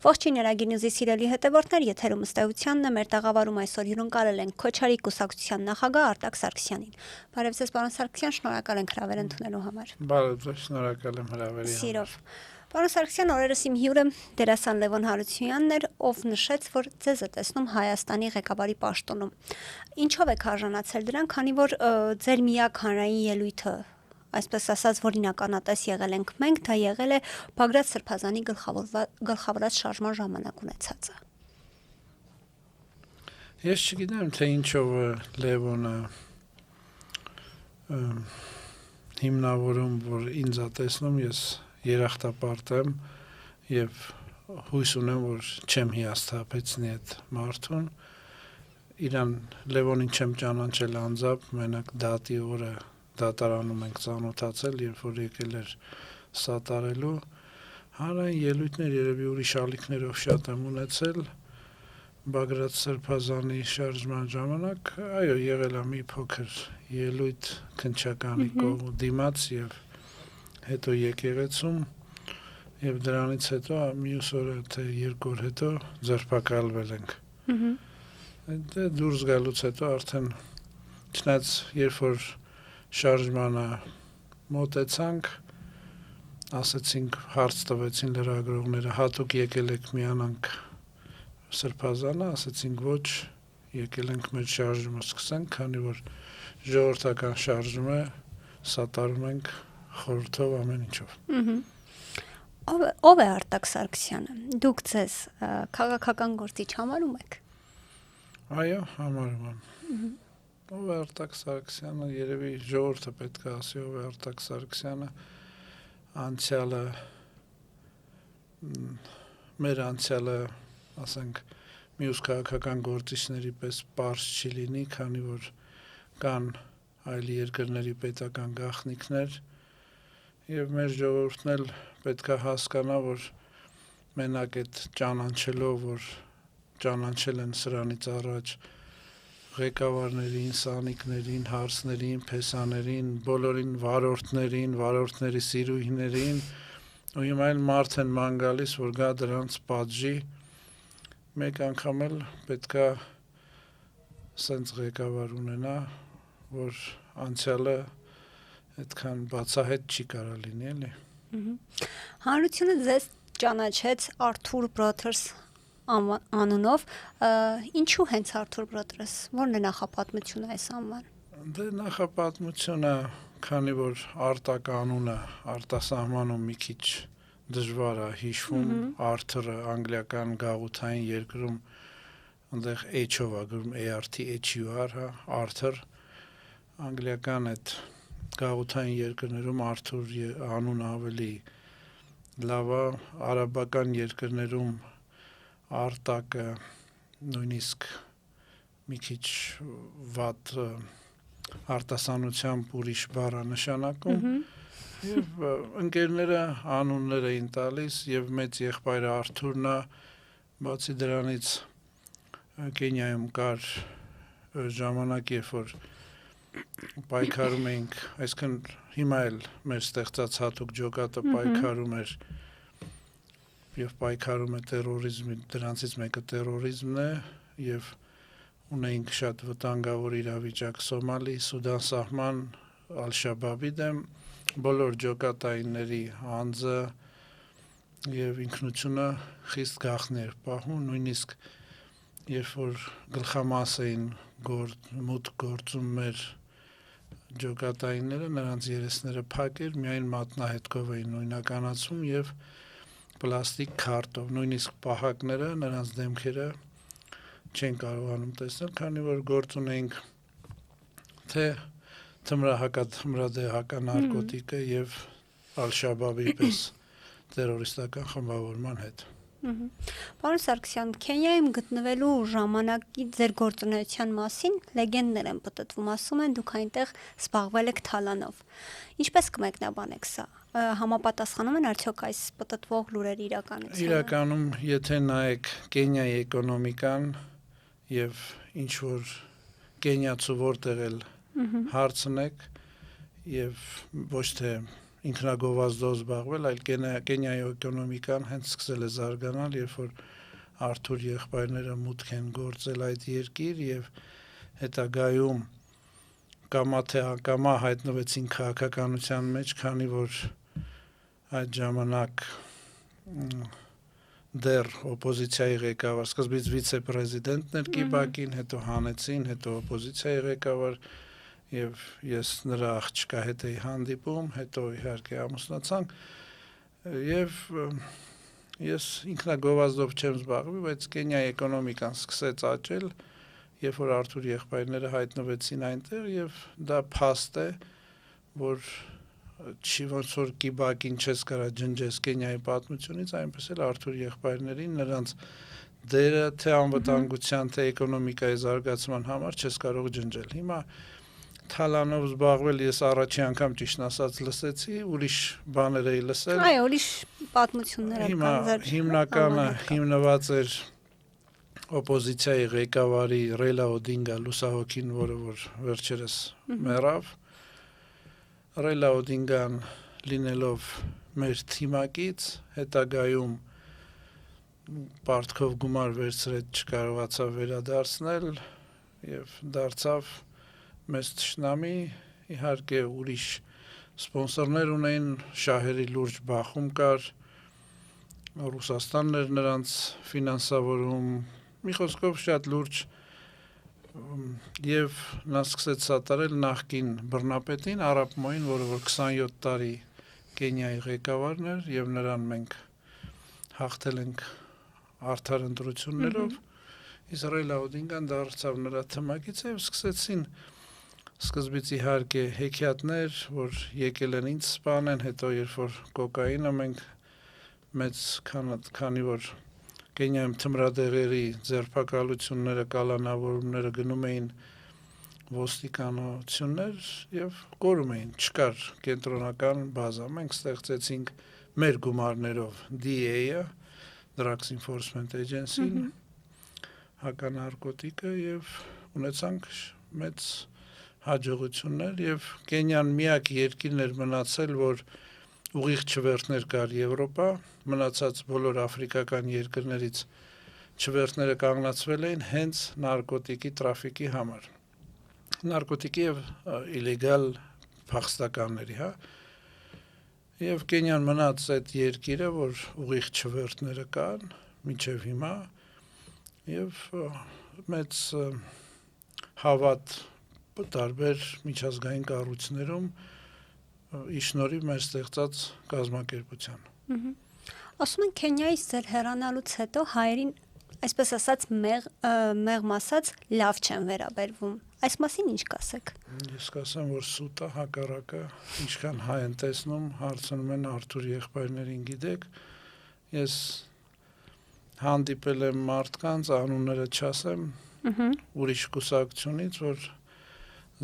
Ողջույն Արագինյուզի սիրելի հետևորդներ, եթերում ըստեյությանն է, մեր տաղավարում այսօր հյուրընկալել ենք Քոչարի կուսակցության նախագահ Արտակ Սարգսյանին։ Բարև ձեզ, պարոն Սարգսյան, շնորհակալ ենք հրավեր ընդունելու համար։ Բարև ձեզ, շնորհակալ եմ հրավերի համար։ Սիրով։ Պարոն Սարգսյան, օրերս իմ հյուրը դերասան Լևոն Հարությունյանն էր, ով նշեց, որ ձեզ է տեսնում Հայաստանի ղեկավարի պաշտոնում։ Ինչով եք արժանացել դրան, քանի որ ձեր միակ հանրային ելույթը, այսպես ասած, որին ականատես եղել ենք մենք, դա եղել է Բագրատ Սրբազանի գլխավորած շարժման ժամանակ ունեցածը։ Ես չգիտեմ, թե ինչով Լևոնը հիմնավորում, որ ինձ է տեսնում, ես երախտապարտ եմ եւ հույս ունեմ, որ չեմ հիասթափեցնի այդ մարդուն։ Իրան Լևոնին չեմ ճանաչել անձամբ, մենակ դատի օրը դատարանում ենք ծանոթացել, երբ որ եկել էր սատարելու։ Հանրային ելույթներ երևի ուրիշ ալիքներով շատ եմ ունեցել Բագրատ Սրբազանի շարժման ժամանակ, այո, եղել է մի փոքր ելույթ քննչականի կողմ դիմաց եւ հետո եկեղեցում եւ դրանից հետո մյուս օրը թե երկու օր հետո ձերբակալվել ենք։ Դե դուրս գալուց հետո արդեն չնայած երբ որ շարժմանը մոտեցանք, ասացինք, հարց տվեցին լրագրողները, հատուկ եկել եք միանանք Սրբազանը, ասացինք ոչ, եկել ենք մեր շարժումը սկսենք, քանի որ ժողովրդական շարժում է, սատարում ենք խորհրդով ամեն ինչով։ Ով է Արտակ Սարգսյանը։ Դուք ձեզ քաղաքական գործիչ համարում եք։ Այո, համարում եմ։ Ով է Արտակ Սարգսյանը, երևի ժողովուրդը պետք է ասի, ով է Արտակ Սարգսյանը, անցյալը, մեր անցյալը, ասենք, մյուս քաղաքական գործիչների պես պարզ չի լինի, քանի որ կան այլ երկրների պետական գաղտնիքներ, եւ մեր ժողովուրդն էլ պետք է հասկանա, որ մենակ այդ ճանաչելով, որ ճանաչել են սրանից առաջ ղեկավարներին, սանիկներին, հարսներին, փեսաներին, բոլորին վարորդներին, վարորդների սիրուհիներին, ու հիմա էլ մարդ են ման գալիս, որ գա դրանց պատժի, մեկ անգամ էլ պետքա սենց ղեկավար ունենա, որ անցյալը այդքան բացահայտ չի կարա լինի, էլի։ Հանրությունը ձեզ ճանաչեց Arthur Brothers անունով, ինչու հենց Arthur Brothers, որն է նախապատմությունը այս անվան։ Դե նախապատմությունը, քանի որ Արտակ անունը արտասահմանում մի քիչ դժվար է հիշվում, Arthur-ը անգլիական գաղութային երկրում այնտեղ H-ով է գրում ARTHUR, Arthur, անգլիական այդ գաղութային երկրներում Arthur անունը ավելի լավ է, արաբական երկրներում Արտակը նույնիսկ մի քիչ վատ արտասանությամբ ուրիշ բառ է նշանակում եւ ընկերները անուններ էին տալիս եւ մեծ եղբայրը Արթուրն է, բացի դրանից Կենիայում կար ժամանակ, երբ որ պայքարում էինք, այսինքն հիմա էլ մեր ստեղծած հատուկ ջոկատը պայքարում էր եւ պայքարում է տերորիզմի, դրանցից մեկը տերորիզմն է եւ ունեինք շատ վտանգավոր իրավիճակ Սոմալի, Սուդան սահման, Ալ-Շաբաբի դեմ, բոլոր ջոկատայինների անձը եւ ինքնությունը խիստ գաղտնի էր պահում, նույնիսկ երբ որ գլխամաս էին մուտք գործում մեր ջոկատայինները, նրանց երեսները փակ էր, միայն մատնահետքով էին նույնականացում եւ պլաստիկ քարտով, նույնիսկ պահակները, նրանց դեմքերը չեն կարողանում տեսնել, քանի որ գործ ունեինք թե թմրահակա նարկոտիկը եւ Ալ-Շաբաբի պես տերորիստական խմբավորման հետ։ Պարոն Սարգսյան, Քենիայում գտնվելու ժամանակի ձեր գործունեության մասին լեգենդներ են պտտվում, ասում են դուք այնտեղ զբաղվել եք թալանով։ Ինչպես կմեկնաբանեք սա։ Համապատասխանում են արդյոք այս պտտվող լուրերի իրականությանը։ Իրականում, եթե նայեք Կենիայի էկոնոմիկան եւ ինչ որ կենիացու որտեղ էլ հարցնեք եւ ոչ թե ինքնագովազդով զբաղվել, այլ Կենիայի էկոնոմիկան հենց սկսել է զարգանալ, երբ որ Արթուր եղբայրները մուտք են գործել այդ երկիր եւ հետագայում կամա թե ակամա հայտնվեցին քաղաքականության մեջ, քանի որ այդ ժամանակ դեռ օպոզիցիայի ղեկավար, սկզբից վիցե-պրեզիդենտն էր Կիբակին, հետո հանեցին, հետո օպոզիցիայի ղեկավար եւ ես նրա աղջկա հետ էի հանդիպում, հետո իհարկե ամուսնացանք եւ ես ինքնագովազդով չեմ զբաղվի, բայց Կենիայի էկոնոմիկան սկսեց աճել, երբ որ Արթուր եղբայրները հայտնվեցին այնտեղ եւ դա փաստ է, որ չի ոնց որ Կիբակին չես կարա ջնջես Կենիայի պատմությունից, այնպես էլ Արթուր եղբայրներին նրանց դերը թե անվտանգության, թե էկոնոմիկայի զարգացման համար չես կարող ջնջել։ Հիմա Թալանով զբաղվել ես առաջի անգամ ճիշտ ասած լսեցի, ուրիշ բաներ էի լսել։ Այո, ուրիշ պատմություններ կան։ Հիմնականը հիմնված էր օպոզիցիայի ղեկավարի Ռեյլա Օդինգա լուսահոգին, որը որ վերջերս մեռավ։ Ռեյլա Օդինգան լինելով մեր թիմակից, հետագայում պարտքով գումար վերցրեց, չկարողացավ վերադարձնել եւ դարձավ մեծ թշնամի, իհարկե ուրիշ սպոնսորներ ունեին, շահերի լուրջ բախում կար, Ռուսաստանն էր նրանց ֆինանսավորում, մի խոսքով շատ լուրջ եւ նա սկսեց սատարել նախկին բռնապետին Արաբ Մոին, որը որ 27 տարի Կենիայի ղեկավարն էր եւ նրան մենք հաղթել ենք արդար ընտրություններով, իսկ Ռեյլա Օդինգան դարձավ նրա թմակից եւ սկսեցին սկզբից իհարկե հեքիաթներ, որ եկել են ինձ սպանեն, հետո երբ որ կոկաինը մենք մեծ քանի որ Կենիայում թմրադեղերի ձերբակալությունները, կալանավորումները գնում էին ոստիկանություններ եւ կորում էին, չկար կենտրոնական բազա։ Մենք ստեղծեցինք մեր գումարներով DEA-ը, Drugs Enforcement Agency-ն, հականարկոտիկը եւ ունեցանք մեծ հաջողություններ եւ Կենիան միակ երկիրն էր մնացել, որ ուղիղ չվերթներ կար Եվրոպա, մնացած բոլոր աֆրիկական երկրներից չվերթները կանգնացվել էին հենց նարկոտիկի տրաֆիկի համար։ Նարկոտիկի եւ իլեգալ փախստականների, հա։ Եվ Կենիան մնաց այդ երկիրը, որ ուղիղ չվերթները կան մինչև հիմա եւ մեծ հավատ տարբեր միջազգային կառույցներում իշնորհիվ մեր ստեղծած կազմակերպության։ Ասում են Կենիայից ձեր հեռանալուց հետո հայերին, այսպես ասած, մեղմ ասած, լավ չեն վերաբերվում։ Այս մասին ինչ կասեք։ Ես կասեմ, որ սուտ է, հակառակը, ինչքան հայ են տեսնում, հարցնում են Արթուր եղբայրներին, գիտեք, ես հանդիպել եմ մարդկանց, անունները չասեմ, ուրիշ կուսակցությունից, որ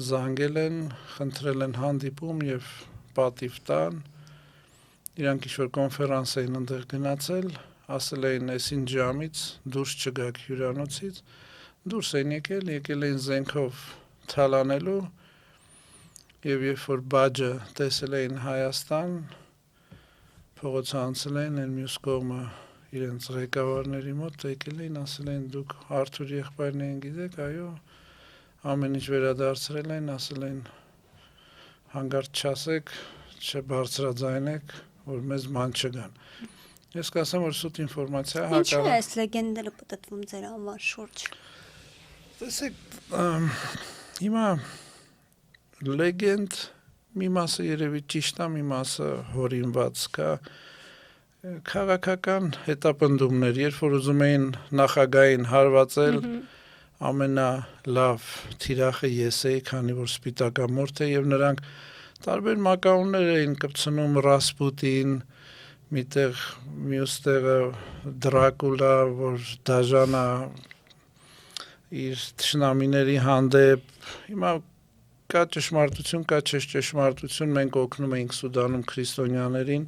զանգել են, խնդրել են հանդիպում եւ պատիվ տան, իրանք ինչ-որ կոնֆերանս էին ընդեղ գնացել, ասել էին այսին ժամից դուրս չգաք հյուրանոցից, դուրս էին եկել էին զենքով թալանելու եւ երբ որ բաջը տեսել էին Հայաստան, փողոցը անցել էին մյուս կողմը իրենց ղեկավարների մոտ, եկել էին, ասել էին դուք Արթուր եղբայրներին գիտեք, այո, ամեն ինչ վերադարձրել են, ասել են հանգարտ չասեք, չբարձրաձայնեք, որ մեզ ման չգան։ Ես կասեմ, որ սուտ ինֆորմացիա Ինչու է այս լեգենդները պատտվում ձեր անվան շուրջ։ Տեսեք, հիմա լեգենդ մի մասը երևի ճիշտ է, մի մասը հորինված կա, քաղաքական հետապնդումներ, երբ որ ուզում էին նախագահին հարվածել, ամենալավ թիրախը ես էի, քանի որ սպիտակամորթ է եւ նրանք տարբեր մակարոններ էին կպցնում Ռասպուտին, միտեղ մյուս տեղը Դրակուլա, որ դաժանա իր թշնամիների հանդեպ, հիմա կա ճշմարտություն, կա ճշմարտություն, մենք օգնում էինք Սուդանում քրիստոնյաներին,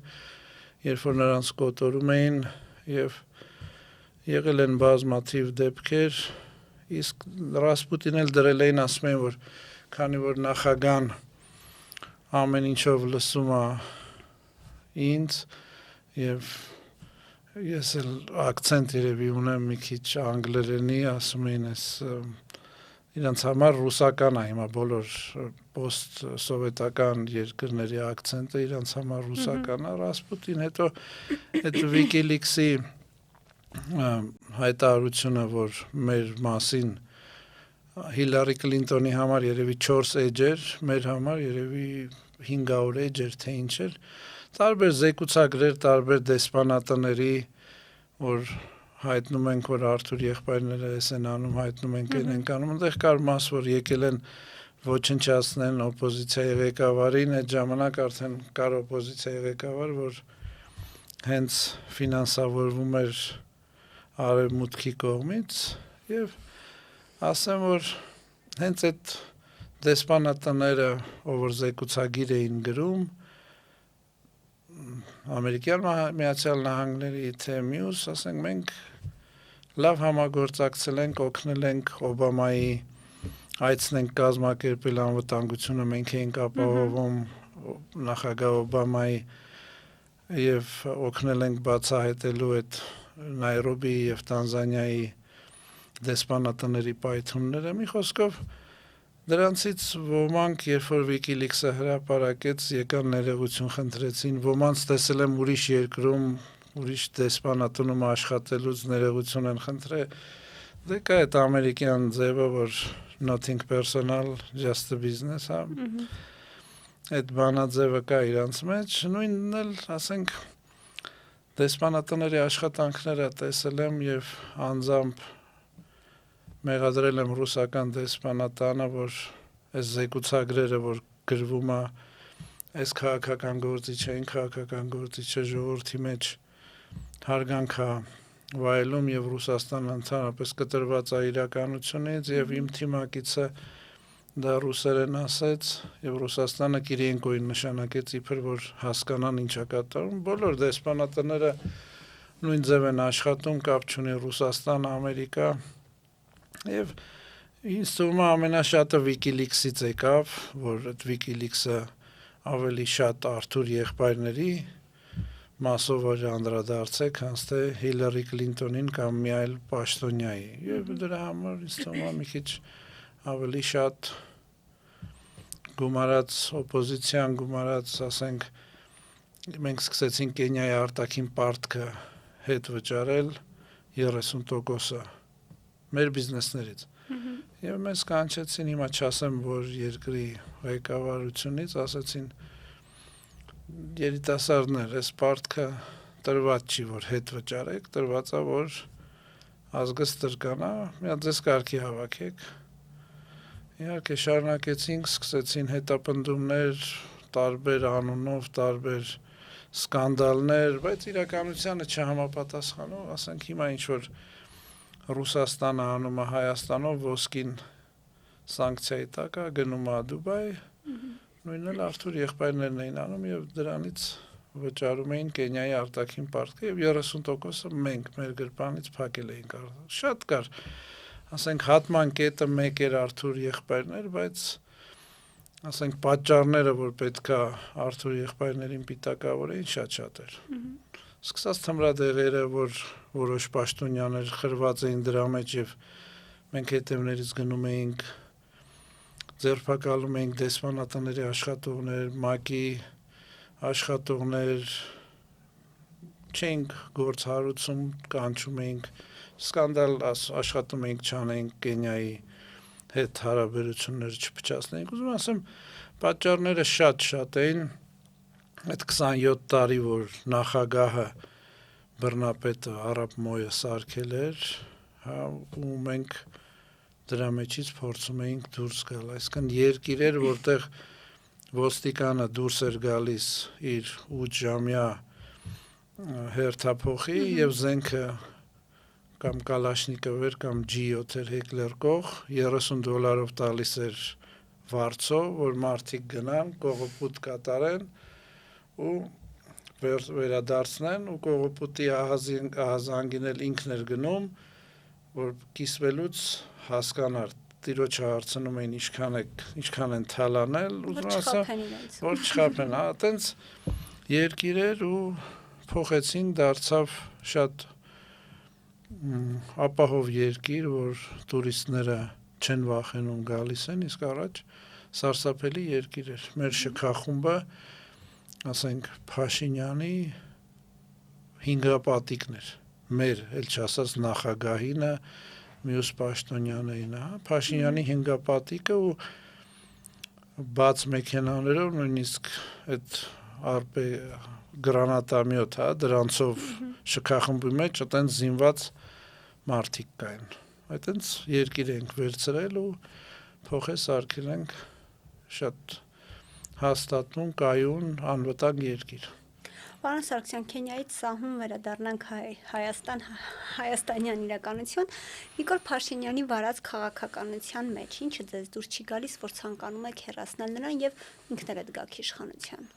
երբ որ նրանց կոտորում էին եւ եղել են բազմաթիվ դեպքեր, իսկ Ռասպուտին էլ դրել էին, ասում են, որ քանի որ նախագահան ամեն ինչով լսում է ինձ եւ ես էլ ակցենտ երևի ունեմ մի քիչ անգլերենի, ասում են ես իրանց համար ռուսական է հիմա բոլոր post սովետական երկրների ակցենտը իրանց համար ռուսական է, Ռասպուտին հետո այդ WikiLeaks-ի հայտարարությունը, որ մեր մասին Հիլարի Կլինտոնի համար երևի 4 էջ էր, մեր համար երևի 500 էջ էր, թե ինչ էր, տարբեր զեկուցագրեր, տարբեր դեսպանատների, որ հայտնում ենք, որ Արթուր եղբայրները էս են անում, հայտնում ենք, են ենք անում, այնտեղ կար մաս, որ եկել են ոչնչացնեն օպոզիցիայի ղեկավարին, այդ ժամանակ արդեն կար օպոզիցիայի ղեկավար, որ հենց ֆինանսավորվում էր արևմուտքի կողմից եւ ասեմ, որ հենց այդ դեսպանատները, ով որ զեկուցագիր էին գրում, Ամերիկյան Միացյալ Նահանգների թե մյուս, ասենք մենք լավ համագործակցել ենք, օգնել ենք Օբամայի այցնենք կազմակերպել անվտանգությունը, մենք էինք ապահովում նախագահ Օբամայի եւ օգնել ենք բացահայտելու այդ Նայրոբիի եւ Տանզանիայի դեսպանատների պայթյունները, մի խոսքով դրանցից ոմանք, երբ որ WikiLeaks-ը հրապարակեց, եկան ներողություն խնդրեցին, ոմանց տեսել եմ ուրիշ երկրում, ուրիշ դեսպանատունում աշխատելուց ներողություն են խնդրել, դե կա այդ ամերիկյան ձևը, որ nothing personal, just a business, հա, այդ բանաձևը կա իրանց մեջ, նույնն էլ, ասենք, դեսպանատների աշխատանքները տեսել եմ եւ անձամբ մեղադրել եմ ռուսական դեսպանատանը, որ այս զեկուցագրերը, որ գրվում է, այս քաղաքական գործիչը, այն քաղաքական գործիչը ժողովրդի մեջ հարգանք է վայելում եւ Ռուսաստանը ընդհանրապես կտրված է իրականությունից եւ իմ թիմակիցը դա ռուսերեն ասեց եւ Ռուսաստանը Կիրիենկոին նշանակեց իբր որ հասկանան ինչա կատարում, բոլոր դեսպանատները նույն ձև են աշխատում, կապ չունի Ռուսաստան, Ամերիկա Եվ ինձ թվում է ամենաշատը WikiLeaks-ից եկավ, որ այդ WikiLeaks-ը ավելի շատ Արթուր եղբայրների մասով որ անդրադարձեք, հենց թե Հիլարի Կլինտոնին կամ մի այլ պաշտոնյայի։ Եվ դրա համար ինձ թվում է մի քիչ ավելի շատ գումարած օպոզիցիան, գումարած, ասենք, մենք սկսեցինք Կենիայի արտաքին պարտքը հետ վճարել 30%-ը մեր բիզնեսներից։ Եվ մեզ կանչեցին, հիմա չասեմ, որ երկրի ղեկավարությունից ասեցին երիտասարդներ, այս պարտքը տրված չի, որ հետ վճարեք, տրված է, որ ազգը ստրկանա, միա ձեզ կարգի հավաքեք։ Իհարկե շարունակեցինք, սկսեցին հետապնդումներ, տարբեր անունով, տարբեր սկանդալներ, բայց իրականությանը չհամապատասխանող, ասենք հիմա ինչ-որ Ռուսաստանը անում է Հայաստանով ոսկին սանկցիայի տակ է, գնում է Դուբայ, նույնն էլ Արթուր եղբայրներն էին անում եւ դրանից վճարում էին Կենիայի արտաքին պարտքը եւ 30%-ը մենք մեր գրպանից փակել էինք։ Շատ կար, ասենք հատման կետը մեկ էր Արթուր եղբայրներ, բայց ասենք պատճառները, որ պետքա Արթուր եղբայրներին պիտակավորեին, շատ էր։ Սկսած թմրադեղերը, որ որոշ պաշտոնյաներ խրված էին դրա մեջ եւ մենք հետևներից գնում էինք, ձերբակալում էինք դեսպանատների աշխատողներ, ՄԱԿ-ի աշխատողներ, չենք գործ հարուցում, կանչում էինք, սկանդալ աշխատում էինք չանենք Կենիայի հետ հարաբերությունները չփչացնենք։ Ուզում ասեմ, պատճառները շատ էին, այդ 27 տարի, որ նախագահը բռնապետը Արաբ Մոյը սարքել էր, հա, ու մենք դրա մեջից փորձում էինք դուրս գալ, այսինքն երկիր էր, որտեղ ոստիկանը դուրս էր գալիս իր 8 ժամյա հերթափոխի եւ զենքը կամ Կալաշնիկով էր կամ G7 էր հեկլերկող, $30 տալիս էր վարձով, որ մարդիկ գնան, կողոպուտ կատարեն ու վերադարձնեն ու կողոպուտի ահազանգին էլ ինքն էր գնում, որ կիսվելուց հասկանար, տիրոջը հարցնում էին ինչքան են թալանել, ուզում ասեմ, որ չխափեն, հա, տենց երկիր էր ու փոխեցին, դարձավ շատ ապահով երկիր, որ տուրիստները չեն վախենում գալիս են, իսկ առաջ սարսափելի երկիր էր։ Մեր շքախումբը, ասենք Փաշինյանի հինգապատիկն էր, մեր, էլ չասած նախագահինը, մյուս պաշտոնյաներինը, Փաշինյանի հինգապատիկը ու բաց մեքենաներով նույնիսկ այդ արպե գրանատամյոտ, դրանցով շքախմբի մեջ այտենց զինված մարդիկ կային։ Այտենց երկիր ենք վերցրել ու փոխե սարքել ենք շատ հաստատուն, կայուն, անվտանգ երկիր։ Պարոն Սարգսյան, Քենիայից սահուն վերադառնանք հայաստանյան իրականություն, Նիկոլ Փաշինյանի վարած քաղաքականության մեջ, ինչը ձեզ դուր չի գալիս, որ ցանկանում եք հեռացնել նրան եւ ինքներդ գաք իշխանության։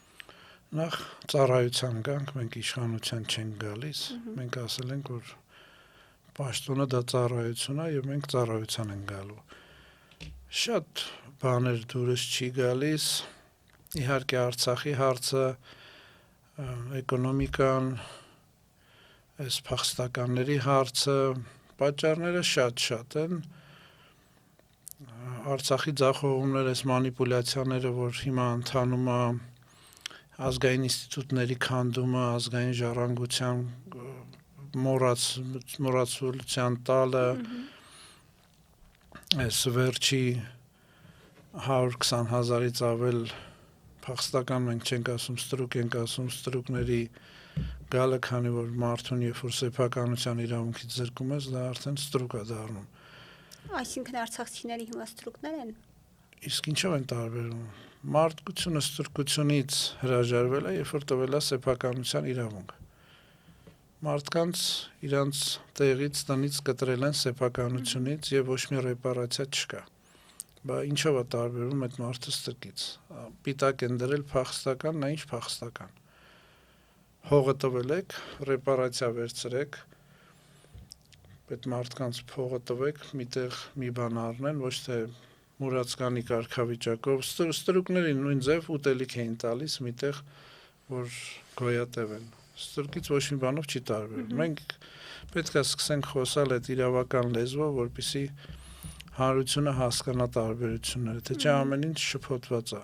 Նախ ծառայության գանք, մենք իշխանության չենք գալիս, մենք ասել ենք, որ պաշտոնը դա ծառայություն է եւ մենք ծառայության ենք գալու։ Շատ բաներ դուրս չի գալիս, իհարկե Արցախի հարցը, էկոնոմիկան, այս փախստականների հարցը, պատճառները շատ են։ Արցախի ձախողումները, այս մանիպուլյացիաները, որ հիմա ընթանում է, ազգային ինստիտուտների քանդումը, ազգային ժառանգության մոռացության տալը, այս վերջի 120,000-ից ավել փախստական մենք չենք ասում, ստրուկ ենք ասում, ստրուկների գալը, քանի որ մարդուն երբ որ սեփականության իրավունքից զրկում ես, դա արդեն ստրուկ է դառնում։ Այսինքն արցախցիների հիմա ստրուկներ են։ Իսկ ինչով են տարբերում։ Մարդկությունը ստրկությունից հրաժարվել է, երբ որ տվել է սեփականության իրավունք։ Մարդկանց իրանց տեղից տնից կտրել են սեփականությունից եւ ոչ մի ռեպարացիա չկա։ Բա ինչով է տարբերում այդ մարդը ստրկից։ Պիտակ են դրել փախստական, նա ինչ փախստական։ Հողը տվել եք, ռեպարացիա վերցրեք, այդ մարդկանց փողը տվեք, միտեղ մի բան առնեն, ոչ թե մուրացկանի կարգավիճակով, ստրուկներին նույն ձև ուտելիք էին տալիս միտեղ, որ գոյատևեն։ Ստրուկից ոչ մի բանով չի տարբերվում։ Մենք պետք է սկսենք խոսալ այդ իրավական լեզվով, որպեսզի հանրությունը հասկանա տարբերությունները, թե չէ ամեն ինչ շփոթված է։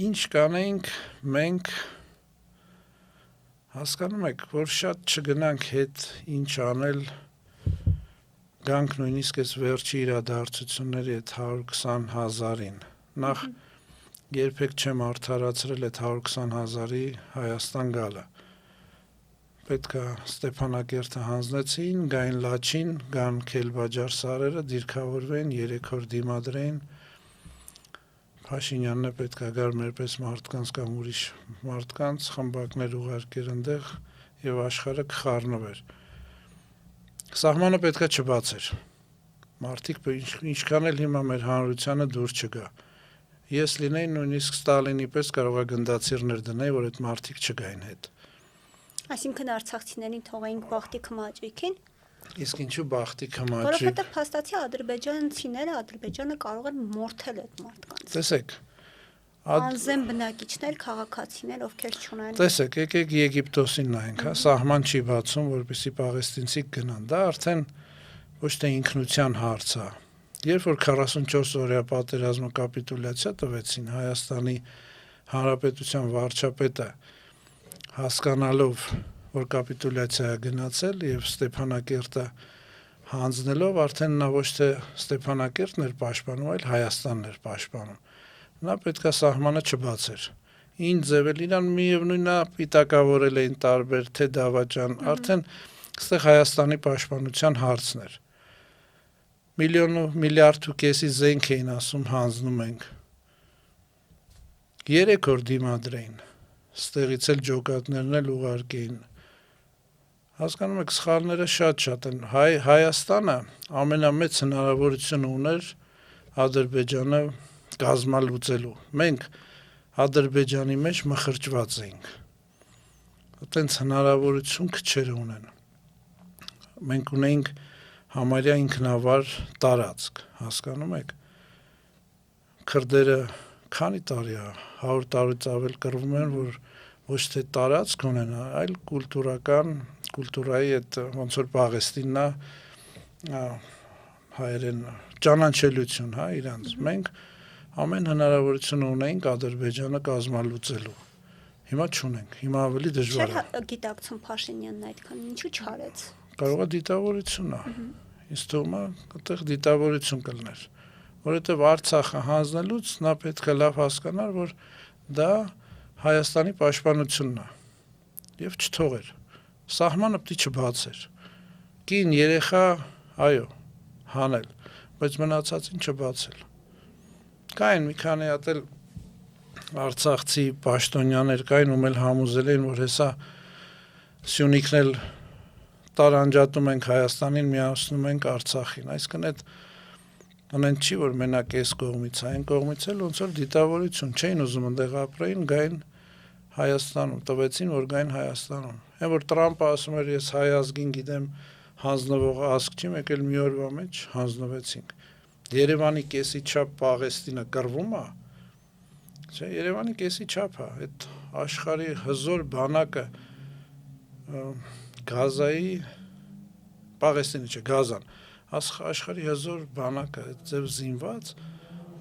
Ինչ կանենք մենք, հասկանում եք, որ շատ չգնանք հետ ինչ անել, գանք նույնիսկ այս վերջի իրադարձությունների այդ 120,000-ին։ Նախ երբեք չեմ արդարացրել այդ 120,000-ի Հայաստան գալը։ Պետք է Ստեփանակերտը հանձնեցին, գային Լաչին, գան Քելբաջար սարերը, դիրքավորվեն, 3 օր դիմադրեն։ Փաշինյանն է պետք է գար մերպես մարդկանց կամ ուրիշ մարդկանց, խմբակներ ուղարկեր այնտեղ եւ աշխարհը կխառնվեր։ Սահմանը պետք է չբացեր։ Մարդիկ ինչքան էլ հիմա մեր հանրությանը դուր չգա։ Ես լինեի նույնիսկ Ստալինի պես կարող է գնդացիրներ դնել, որ այդ մարդիկ չգային հետ։ Այսինքն արցախցիներին թողային բախտի քմաճույքին։ Իսկ ինչու բախտի քմաճույք։ Որովհետև փաստացի ադրբեջանցիները Ադրբեջանը կարող են մորթել այդ մարդկանց։ Տեսեք, անզեն բնակիչներ, քաղաքացիներ, ովքեր չունեն։ Տեսեք, եկեք Եգիպտոսին նայենք, հա, սահման չի բացում, որպեսզի պաղեստինցիք գնան։ Դա արդեն ոչ թե ինքնության հարց է։ Երբ որ 44 օրյա պատերազմը կապիտուլյացիա տվեցին, Հայաստանի Հանրապետության վարչապետը հասկանալով, որ կապիտուլյացիա է գնացել եւ Ստեփանակերտը հանձնելով, արդեն նա ոչ թե Ստեփանակերտն էր պաշտպանում, այլ Հայաստանն էր պաշտպանում։ Նա պետքա սահմանը չբացեր։ Ինչ ձևել իրան միևնույնն է, պիտակավորել էին տարբեր թե դավաճան, արդեն այստեղ Հայաստանի պաշտպանության հարցն էր։ Միլիարդ ու կեսի զենք էին ասում հանձնում ենք։ 3 օր դիմադրեին, ստեղից էլ ջոկատներն էլ ուղարկեին։ Հասկանում եք, սխալները շատ են։ Հայաստանը ամենամեծ հնարավորությունը ուներ Ադրբեջանը կազմալուծելու։ Մենք Ադրբեջանի մեջ մխրճված էինք։ Այտենց հնարավորություն քչեր ունեն։ Մենք ունեինք համարյա ինքնավար տարածք, հասկանում եք։ Քրդերը քանի տարի է, 100 տարուց ավել կռվում են, որ ոչ թե տարածք ունենա, այլ կուլտուրայի այդ ոնց որ Պաղեստինն է, հայերեն ճանաչելություն, հա, իրանց։ Մենք ամեն հնարավորություն ունենք Ադրբեջանը կազմալուծելու։ Հիմա չունենք, հիմա ավելի դժվար է։ Չէ՞ գիտակցում Փաշինյանն այդքան, ինչու չարեց։ Կարող է դիտավորություն է։ Ինձ թվում է, այդտեղ դիտավորություն կլներ, որովհետև Արցախը հանձնելուց նա պետք է լավ հասկանար, որ դա Հայաստանի պաշտպանությունն է եւ չթողեր։ Սահմանը պիտի չբացեր։ Կին երեխա, այո, հանել, բայց մնացածին չբացել։ Կային մի քանի հատ էլ արցախցի պաշտոնյաներ կային, ում էլ համոզել էին, որ հեսա Սյունիքն էլ տարանջատում ենք Հայաստանին, միացնում ենք Արցախին։ Այսինքն այդ անեն չի, որ մենակ այս կողմից, այն կողմից էլ ոնց որ դիտավորություն չէին ուզում այնտեղ ապրեին, գային Հայաստանում, տվեցին, որ գային Հայաստանում։ Այն որ Տրամպը ասում էր, ես հայ ազգին գիտեմ, հանձնվող ազգ չի, մեկ էլ մի օրվա մեջ հանձնվեցինք։ Երևանի կեսի չափ Պաղեստինը կռվում է։ Չէ, Երևանի կեսի չափ է, այդ աշխարհի հզոր բանակը Գազայի Պաղեստինի չէ, Գազան, աշխարհի հզոր բանակը ձև զինված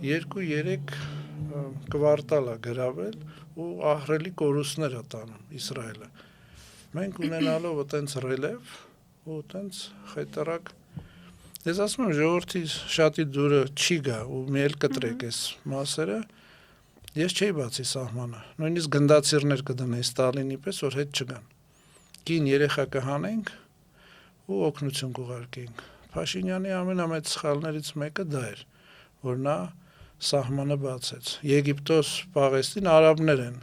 2-3 կվարտալ է գրավել ու ահռելի կորուստներ է տանում Իսրայելը։ Մենք ունենալով այտենց ռելև ու այտենց խայտարակ, ես ասում եմ ժողովրդի շատի դուրը չի գա ու մի էլ կտրեք այս մասերը, ես չէի բացի սահմանը, նույնիսկ գնդացիրներ կդնեի Ստալինի պես, որ հետ չգան։ Կին երեխա կհանենք ու օգնություն կուղարկենք։ Փաշինյանի ամենամեծ սխալներից մեկը դա էր, որ նա սահմանը բացեց։ Եգիպտոս, Պաղեստին արաբներ են։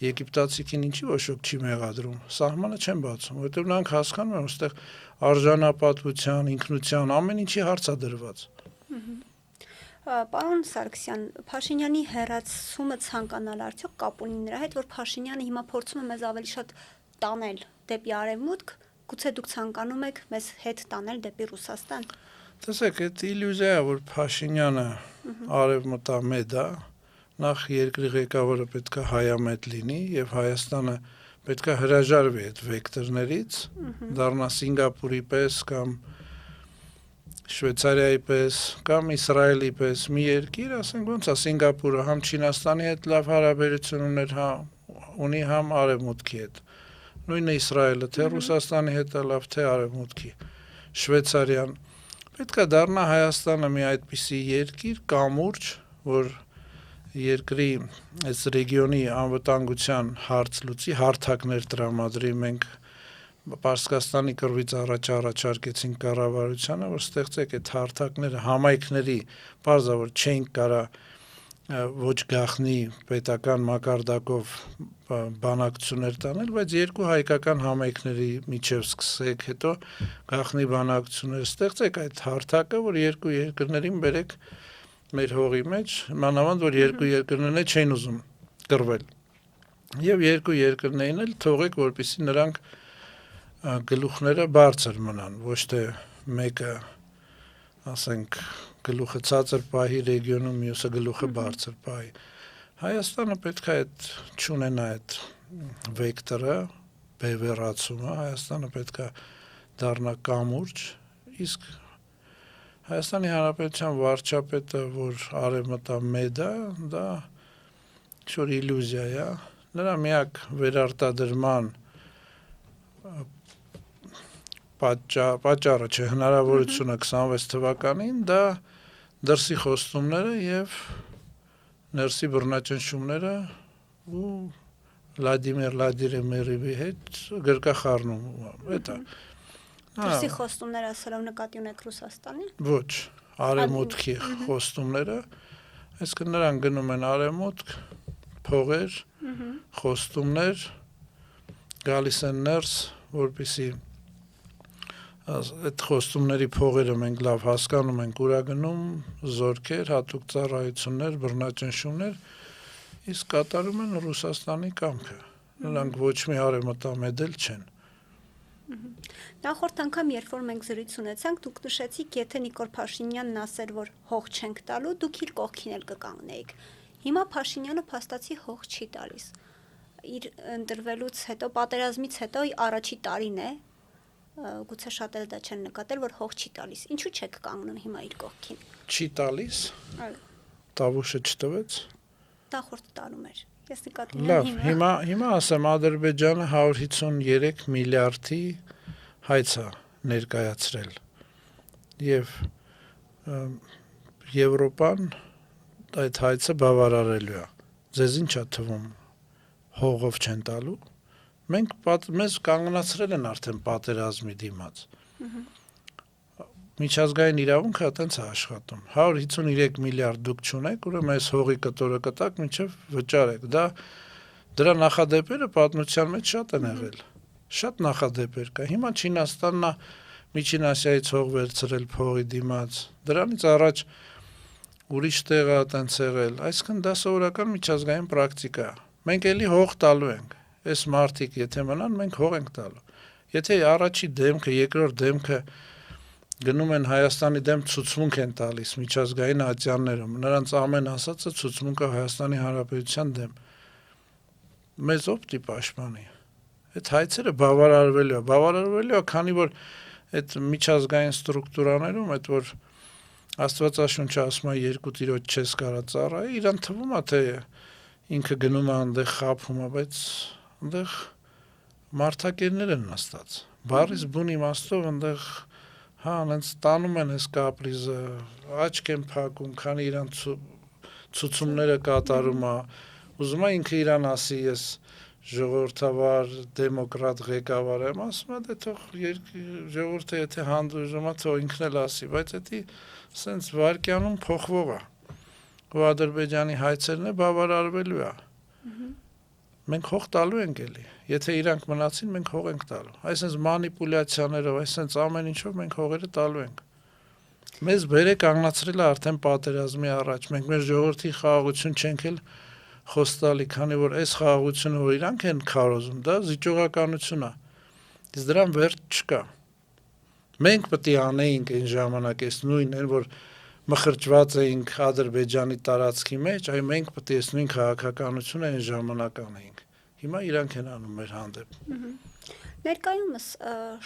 Եգիպտացիքին ինչի ոչ ոք չի մեղադրում։ Սահմանը չեն բացում, որովհետև նրանք հասկանում են, այստեղ արժանապատվության, ինքնության, ամեն ինչի հարց է դրված։ Պարոն Սարգսյան, Փաշինյանի հեռացումը ցանկանալ արդյոք կապ ունի նրա հետ, որ Փաշինյանը հիմա փորձում է մեզ ավելի շատ տանել դեպի արևմուտք, գուցե դուք ցանկանում եք մեզ հետ տանել դեպի Ռուսաստան։ Տեսեք, այդ իլյուզիա է, որ Փաշինյանը արևմտամետ է, նախ երկրի ղեկավարը պետք է հայամետ լինի եւ Հայաստանը պետք է հրաժարվի այդ վեկտորներից, դառնա Սինգապուրի պես կամ Շվեյցարիայի պես կամ Իսրայելի պես մի երկիր, ասենք ոնց է Սինգապուրը համ Չինաստանի հետ լավ հարաբերություն ուներ, ունի համ արևմուտքի հետ։ Նույնը Իսրայելը, թե Ռուսաստանի հետ է լավ, թե արևմուտքի։ Շվեյցարիան պետք է դառնա Հայաստանը մի այդպիսի երկիր կամուրջ, որ երկրի այս ռեգիոնի անվտանգության հարց լուծի, հարթակներ տրամադրի, մենք Պարսկաստանի կռվից առաջ առաջարկեցինք կառավարությանը, որ ստեղծեք այդ հարթակները համայնքների, բարձր որ չենք կարա ոչ գախնի պետական մակարդակով բանակցություններ տանել, բայց երկու հայկական համայնքների միջև սկսեք, հետո գախնի բանակցություններ ստեղծեք այդ հարթակը, որ երկու երկրներին բերեք մեր հողի մեջ, մանավանդ որ երկու երկրներն էլ չեն ուզում կռվել։ Եվ երկու երկրներին էլ թողեք, որպեսզի նրանք գլուխները բարձր մնան, ոչ թե մեկը, ասենք, գլուխը ցածր պահի ռեգիոնում, մյուսը գլուխը բարձր պահի։ Հայաստանը պետք է այդ չունենա այդ վեկտորը, բևեռացումը, Հայաստանը պետք է դառնա կամուրջ, իսկ Հայաստանի Հանրապետության վարչապետը, որ արևմտամետ է, դա ինչ-որ իլյուզիա է, նրա միակ վերարտադրման պատճառը չէ, հնարավորությունը 26 թվականին դա դրսի խոստումները եւ ներսի բռնաճնշումները ու Վլադիմիր Վլադիմիրովի հետ գրկախառնում է, դա Դրսի խոստումներ ասելով նկատի ունեք Ռուսաստանի։ Ոչ, արևմուտքի խոստումները, այսինքն նրանք գնում են արևմուտք, փողեր, խոստումներ, գալիս են ներս, որպեսզի այդ խոստումների փողերը մենք լավ հասկանում ենք, ուրա գնում զորքեր, հատուկ ծառայություններ, բռնաճնշումներ, իսկ կատարում են Ռուսաստանի կամքը։ Նրանք ոչ մի արևմտամետ էլ չեն։ Նախորդ անգամ, երբ որ մենք զրույց ունեցանք, դուք նշեցիք, եթե Նիկոլ Փաշինյանն ասեր, որ հող չենք տալու, դուք իր կողքին էլ կկանգնեիք։ Հիմա Փաշինյանը փաստացի հող չի տալիս։ Իր ընտրվելուց հետո, պատերազմից հետո առաջի տարին է, գուցե շատերը դա չեն նկատել, որ հող չի տալիս։ Ինչու չեք կանգնում հիմա իր կողքին։ Չի տալիս։ Այո։ Տավուշը չտվեց։ Նախորդ տարում էր։ Ես նկատել Լավ, եմ հիմա ասեմ, Ադրբեջանը 153 միլիարդի հայց է ներկայացրել։ Եվ Եվրոպան այդ հայցը բավարարելու է։ Ձեզ ինչ է թվում, հողով չեն տալու։ Մեզ կանգնացրել են արդեն պատերազմի դիմաց։ Միջազգային իրավունքը այտենց է աշխատում։ 153 միլիարդ դուք չունեք, ուրեմն այս հողի կտորը կտակ, մինչև վճարեք։ Դրա նախադեպերը պատմության մեջ շատ են եղել։ Շատ նախադեպեր կա։ Հիմա Չինաստանն է Միջին Ասիայից հող վերցրել փողի դիմաց։ Դրանից առաջ ուրիշ տեղ է այտենց եղել։ Այսինքն դա սովորական միջազգային պրակտիկա է։ Մենք էլի հող տալու ենք։ Այս մարդիկ եթե մնան, մենք հող ենք տալու։ Եթե առաջի դեմքը, երկրորդ դեմքը գնում են Հայաստանի դեմ ցուցմունք են տալիս միջազգային ատյաններում, նրանց ամեն ասածը ցուցմունքը Հայաստանի Հանրապետության դեմ։ Մեզ ով պիտի պաշտպանի։ Այդ հայցերը բավարարվելու է, քանի որ այդ միջազգային ստրուկտուրաներում, այդ որ Աստվածաշունչը ասում է երկու տիրոջ չես կարա ծառայի, իրան թվում է թե ինքը գնում է այնտեղ խափում է, բայց այնտեղ մարդակերներ են նստած։ Բարիս բուն իմաստով այնտեղ հենց տանում են այս կապրիզը, աչք են փակում, քանի իրան ցուցումները կատարում է, ուզում է ինքը իրան ասի ես ժողովրդավար, դեմոկրատ ղեկավար եմ, ասում է դե թող ժողովուրդը եթե հանդուրժում է, թող ինքն էլ ասի, բայց դա սենց վարկյանում փոխվող է։ Ու Ադրբեջանի հայցերն է բավարարվելու է։ Մենք հող տալու ենք էլի։ Եթե իրանք մնացին, մենք հող ենք տալու։ Այսինքն մանիպուլյացիաներով, այսինքն ամեն ինչով մենք հողերը տալու ենք։ Մեզ բերե կանգնացրել է արդեն պատերազմի առաջ։ Մենք մեր ժողովրդի խաղաղություն չենք էլ խոստալի, քանի որ այս խաղաղությունը, որ իրանք են քարոզում, դա զիջողականություն է։ Իսկ դրան վերջ չկա։ Մենք պետք է անեինք այն ժամանակ այս նույնն, որ մխրճված էինք Ադրբեջանի տարածքի մեջ, այ մենք պետք է այս նույն քաղաքականությունը այն ժամանակ անեինք։ Հիմա իրանք են անում մեր հանդեպ։ Ներկայումս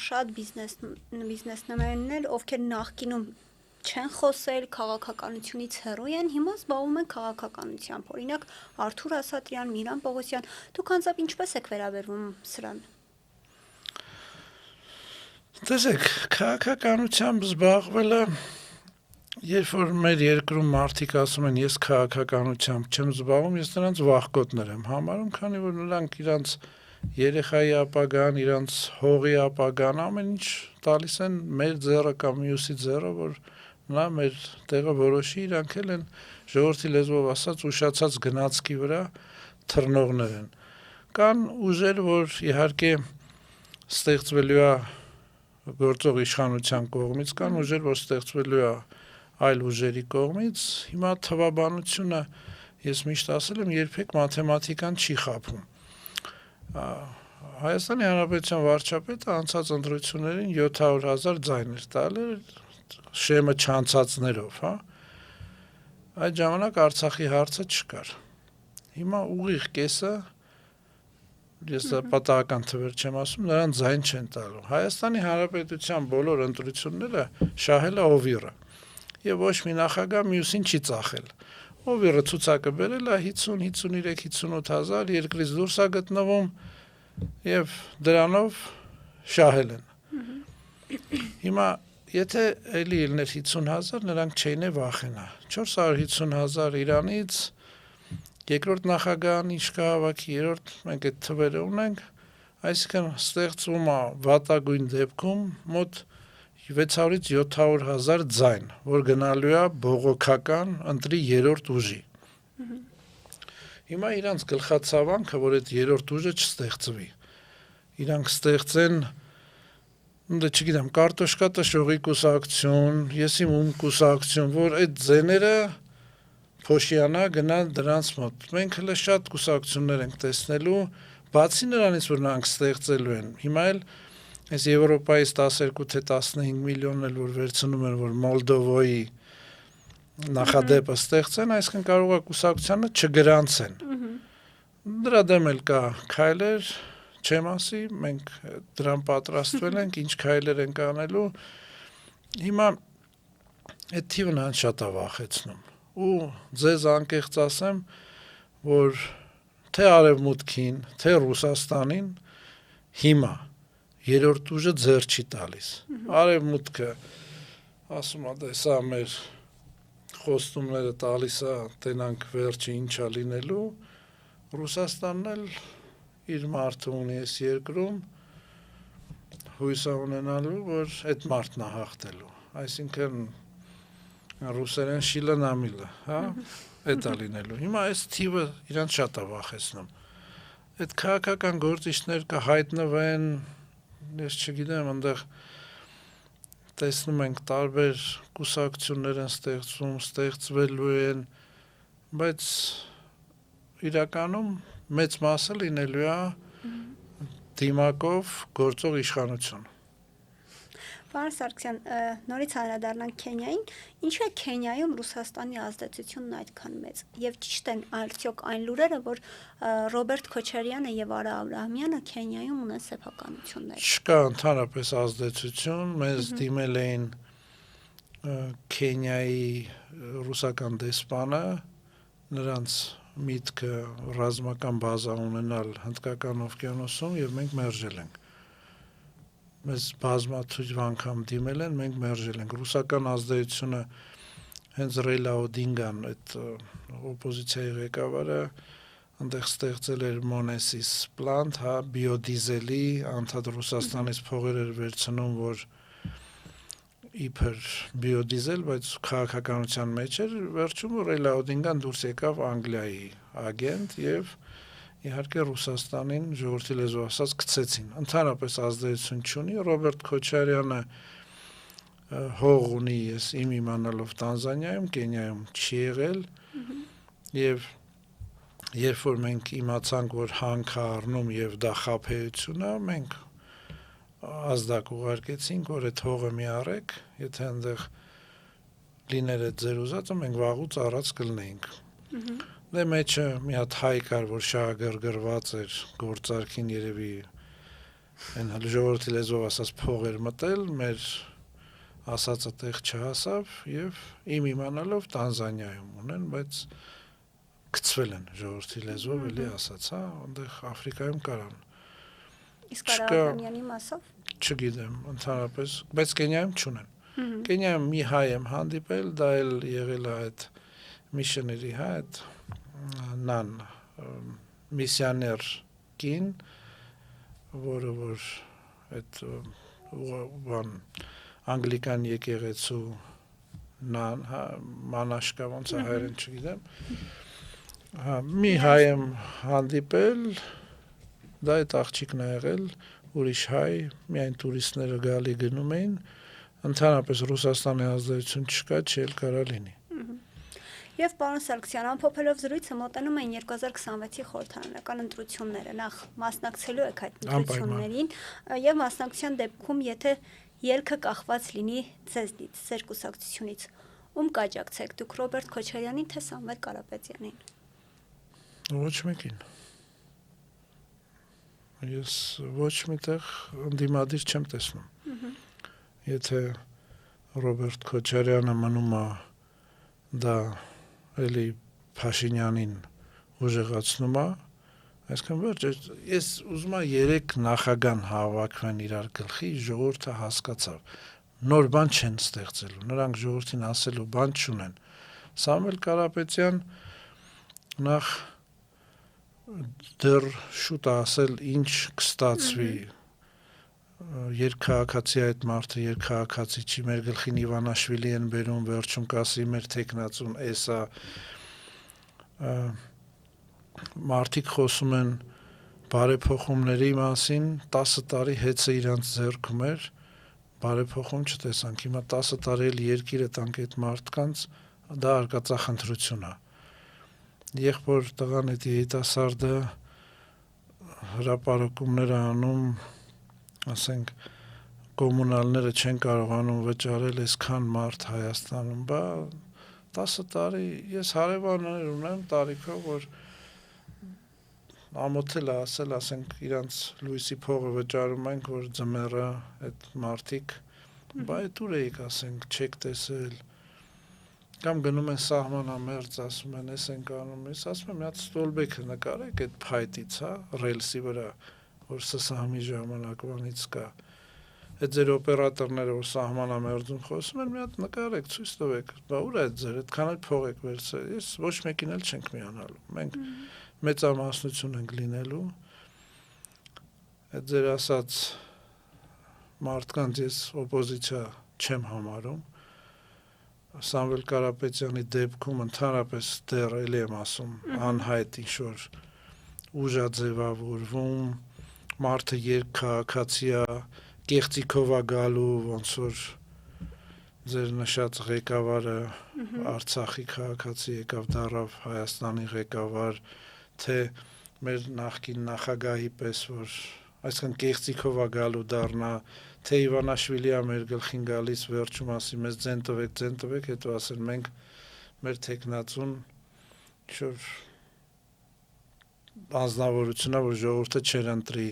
շատ բիզնեսմեններ, ովքեր նախկինում չեն խոսել, քաղաքականությունից հեռու են, հիմա զբաղվում են քաղաքականությամբ։ Օրինակ Արթուր Ասատրյան, Միրան Պողոսյան, դուք անձամբ ինչպես եք վերաբերվում սրան։ Տեսեք, քաղաքականությամբ զբաղվելը, երբ որ մեր երկրում մարդիկ ասում են ես քաղաքականությամբ չեմ զբաղվում, ես նրանց վախկոտներ եմ համարում, քանի որ նրանք իրանց երեխայի ապագան, իրանց հողի ապագան, ամեն ինչ տալիս են մեր ձեռը կամ մյուսի ձեռը, որ նա մեր տեղը որոշի, իրանք էլ են ժողովրդի լեզվով ասած ուշացած գնացքի վրա թռնողներ են։ Կան ուժեր, որ իհարկե ստեղծվելու է գործող իշխանության կողմից, կան ուժեր, որ ստեղծվելու է այլ ուժերի կողմից, հիմա թվաբանությունը, ես միշտ ասել եմ, երբեք մաթեմատիկան չի խաբում։ Հայաստանի Հանրապետության վարչապետը անցած ընտրություններին 700,000 ձայն էր տալ, շեմը չանցածներով, հա։ Այդ ժամանակ Արցախի հարցը չկար։ Հիմա ուղիղ կեսը, ես պատահական թվեր չեմ ասում, նրան ձայն չեն տալու։ Հայաստանի Հանրապետության բոլոր ընտրությունները շահել է Օվիրը։ Եվ ոչ մի նախագահ մյուսին չի ծախել։ Օվիրը ցուցակը բերել է 50-53-58,000 երկրից դուրս է գտնվում եւ դրանով շահել են։ Հիմա եթե էլի ելներ 50,000, նրանք չէին վախենա։ 450,000 Իրանից, երկրորդ նախագահան ինչ կհավաքի, երրորդ մենք այդ թվերը ունենք, այսինքն ստեղծվում է վատագույն դեպքում մոտ 600-ից 700,000 ձայն, որ գնալու է բողոքական ընտրի երրորդ ուժի։ Հիմա իրանց գլխացավանքը, որ այդ երրորդ ուժը չստեղծվի։ Իրանք ստեղծեն, չգիտեմ, կարտոշկա տշողի կուսակցություն, եսիմ ում կուսակցություն, որ այդ ձեները փոշիանա գնա դրանց մոտ։ Մենք հələ շատ կուսակցություններ ենք տեսնելու, բացի նրանից, որ նրանք ստեղծելու են։ Հիմա էլ այս Եվրոպայից 12 թե 15 միլիոնն էլ որ վերցնում են, որ Մոլդովայի նախադեպը ստեղծեն, այսինքն կարող է կուսակցությանը չգրանցեն։ Դրա դեմ էլ կա քայլեր, չեմ ասի, մենք դրան պատրաստվել ենք, ինչ քայլեր ենք անելու։ Հիմա այդ թիվն այն շատ է վախեցնում։ Ու ձեզ անկեղծ ասեմ, որ թե Արևմուտքին, թե Ռուսաստանին հիմա երրորդ ուժը ձեռ չի տալիս։ Արևմուտքը ասում է, դե սա մեր խոստումները տալիս է, տենանք վերջը ինչա լինելու, Ռուսաստանն էլ իր մարդը ունի այս երկրում, հույս է ունենալու, որ այդ մարդն է հաղթելու, այսինքն ռուսերեն շիլը նամիլը, հա, այդ է լինելու։ Հիմա այս թիվը իրանց շատ է վախեցնում։ Այդ քաղաքական գործիչներ կհայտնվեն, ես չգիտեմ, այնտեղ տեսնում ենք տարբեր կուսակցություններ են ստեղծվելու են, բայց իրականում մեծ մասը լինելու է դիմակով գործող իշխանություն։ Պարոն Սարգսյան, նորից անդրադառնանք Քենիային, ինչու է Քենիայում Ռուսաստանի ազդեցությունն այդքան մեծ, եւ ճիշտ են արդյոք այն լուրերը, որ Ռոբերտ Քոչարյանը եւ Արա Աբրահամյանը Քենիայում ունեն սեփականություններ։ Չկա ընդհանրապես ազդեցություն, մեզ դիմել էին Քենիայի ռուսական դեսպանը, նրանց միտքը ռազմական բազա ունենալ Հնդկական օվկիանոսում եւ մենք մերժել ենք։ Մեզ բազմաթիվ անգամ դիմել են, մենք մերժել ենք։ Ռուսական ազդեցությունը հենց Ռեյլա Օդինգան, այդ օպոզիցիայի ղեկավարը, այնտեղ ստեղծել էր Մոնեսիս պլանտ, հա, բիոդիզելի, անդադ Ռուսաստանից փողեր էր վերցնում, որ իբր բիոդիզել, բայց քաղաքականության մեջ էր, վերջում Ռեյլա Օդինգան դուրս եկավ Անգլիայի ագենտ եւ իհարկե Ռուսաստանին ժողովրդի լեզվով ասած գցեցին։ Ընդհանրապես ազդեցություն չունի, Ռոբերտ Քոչարյանը հող ունի, ես իմ իմանալով Տանզանիայում, Կենիայում չի եղել եւ երբ որ մենք իմացանք, որ հանք է առնում եւ դա խաբեություն է, մենք ազդակ ուղարկեցինք, որ այդ հողը մի առեք, եթե այնտեղ լիներ այդ ձեր ուզածը, մենք վաղուց առած կլնեինք։ Դե մեջը մի հատ հայ կար, որ շահագրգռված էր գործարքին երևի այն ժողովրդի լեզվով ասած փող էր մտել, մեր ասածը տեղ չհասավ եւ իմ իմանալով Տանզանիայում ունեն, բայց գցվել են ժողովրդի լեզվով էլի ասած, հա, այնտեղ Աֆրիկայում կարան։ Իսկ Արա Աբրահամյանի մասով չգիտեմ, ընդհանրապես, բայց Կենիայում չունեն։ Կենիայում մի հայ եմ հանդիպել, դա էլ եղել է այդ միսիոների, հա, այդ նան միսիոներ կին, որը որ այդ բան անգլիկան եկեղեցու նան, հա, մանաշկա ոնց է հայերեն չգիտեմ, հա, մի հայ եմ հանդիպել, դա այդ աղջիկն է եղել, ուրիշ հայ, միայն տուրիստները գալի գնում էին, ընդհանրապես Ռուսաստանի ազդեցություն չկա, չի էլ կարա լինի։ Եվ պարոն Սարգսյան, ամփոփելով զրույցը մոտենում են 2026-ի խորհրդարանական ընտրությունները, նախ մասնակցելու եք այդ ընտրություններին եւ մասնակցության դեպքում, եթե ելքը կախված լինի ձեզնից, ձեր կուսակցությունից, ում կաջակցեք, դուք Ռոբերտ Քոչարյանին թե Սամվել Կարապետյանին։ Ոչ մեկին։ Ես ոչ միտեղ ընդդիմադիր չեմ տեսնում։ Եթե Ռոբերտ Քոչարյանը մնում է դա էլի Փաշինյանին ուժեղացնում է, այսինքն վերջ, ես ուզում եմ 3 նախագահ հավաքվեն իրար գլխի, ժողովուրդը հասկացավ։ Նոր բան չեն ստեղծելու, նրանք ժողովրդին ասելու բան չունեն։ Սամվել Կարապետյան նախ դեռ շուտ ասել ինչ կստացվի երկքաղաքացի այդ մարդը երկքաղաքացի չի, մեր գլխին Իվանաշվիլի են բերում, վերջում կասի մեր թեկնածուն էսա, մարդիկ խոսում են բարեփոխումների մասին, 10 տարի հեծը իրանց ձեռքում էր, բարեփոխում չտեսանք, հիմա 10 տարի էլ երկիրը տանք այդ մարդկանց, դա արկածախնդրություն է։ Եղբոր տղան այդ երիտասարդը հրապարակումներ անում, ասենք կոմունալները չեն կարողանում վճարել այսքան մարդ Հայաստանում, բա 10 տարի ես հարևաններ ունեմ տարիքով, որ ամոթել ասել, ասենք իրանց լույսի փողը վճարում ենք, որ ձմեռը այդ մարդիկ, բայց ուր էիք, ասենք, չեք տեսել, կամ գնում են սահմանամերձ, ասում են, ես ենք անում, ես ասում եմ, մի հատ ստոլբեքը նկարեք այդ փայտից, հա, ռելսի վրա, որ սսահմի ժամանակվանից կա, այդ ձեր օպերատորները, որ սահմանամերձում խոսում են, մի հատ նկարեք, ցույց տվեք, բա ուր է այդ ձեր, այդքան էլ փող եք վերցրել, ես ոչ մեկին էլ չենք միանալու, մենք մեծամասնություն ենք լինելու, այդ ձեր ասած մարդկանց ես օպոզիցիա չեմ համարում, Սամվել Կարապետյանի դեպքում ընդհանրապես դեռ էլի եմ ասում, անհայտ ինչ-որ ուժ է ձևավորվում, մարդը երկքաղաքացի է, կեղծիքով է գալու, ոնց որ ձեր նշած ղեկավարը Արցախի քաղաքացի եկավ դառավ Հայաստանի ղեկավար, թե մեր նախկին նախագահի պես, որ այսքան կեղծիքով է գալու դառնա, թե Իվանաշվիլի է մեր գլխին գալիս վերջում ասի մեզ ձեն տվեք, հետո ասեն մենք մեր տեխնացուն ինչ-որ անձնավորությունա, որ ժողովուրդը չեր ընտրի,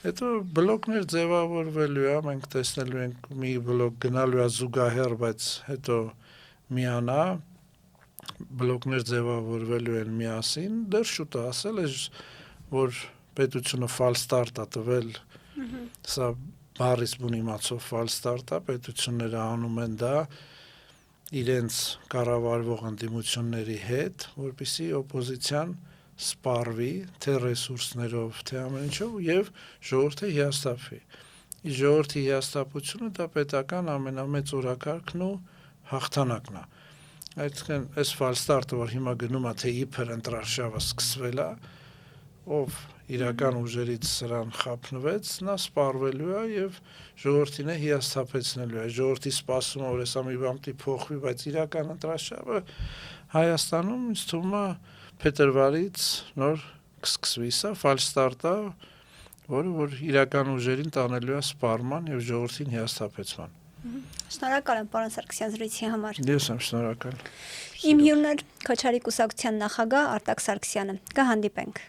հետո բլոկներ ձևավորվելու է, մենք տեսնելու ենք մի բլոկ գնալու է զուգահեռ, բայց հետո միանա, բլոկներ ձևավորվելու են միասին, դեռ շուտ է ասել, որ պետությունը ֆալստարտ է տվել, սա բառից բուն իմացով ֆալստարտ է, պետությունները անում են դա իրենց կառավարվող ընդդիմությունների հետ, որպեսզի օպոզիցիան սպառվի, թե ռեսուրսներով, թե ամեն ինչով, եւ ժողովուրդը հիասթափվի։ Իսկ ժողովրդի հիասթափությունը դա պետական ամենամեծ օրակարգն ու հաղթանակն է։ Այսինքն, այս ֆալստարտը, որ հիմա գնում է, թե իբր ընտրարշավը սկսվել է, ով իրական ուժերից սրան խափնվեց, նա սպառվելու է եւ ժողովրդին է հիասթափեցնելու է։ Ժողովրդի սպասումը, որ հեսա մի բան պիտի փոխվի, բայց իրական ընտրարշավը Հայաստանում ինձ թվում է փետրվարից նոր կսկսվի, սա ֆալստարտ է, որ իրական ուժերին տանելու է սպառման եւ ժողովրդին հիասթափեցման։ Շնորհակալ եմ պարոն Սարգսյան զրույցի համար։ Ես եմ շնորհակալ։ Իմ հյուրն էր Քոչարի կուսակցության նախագահ Արտակ Սարգսյանը։ Կհանդիպենք։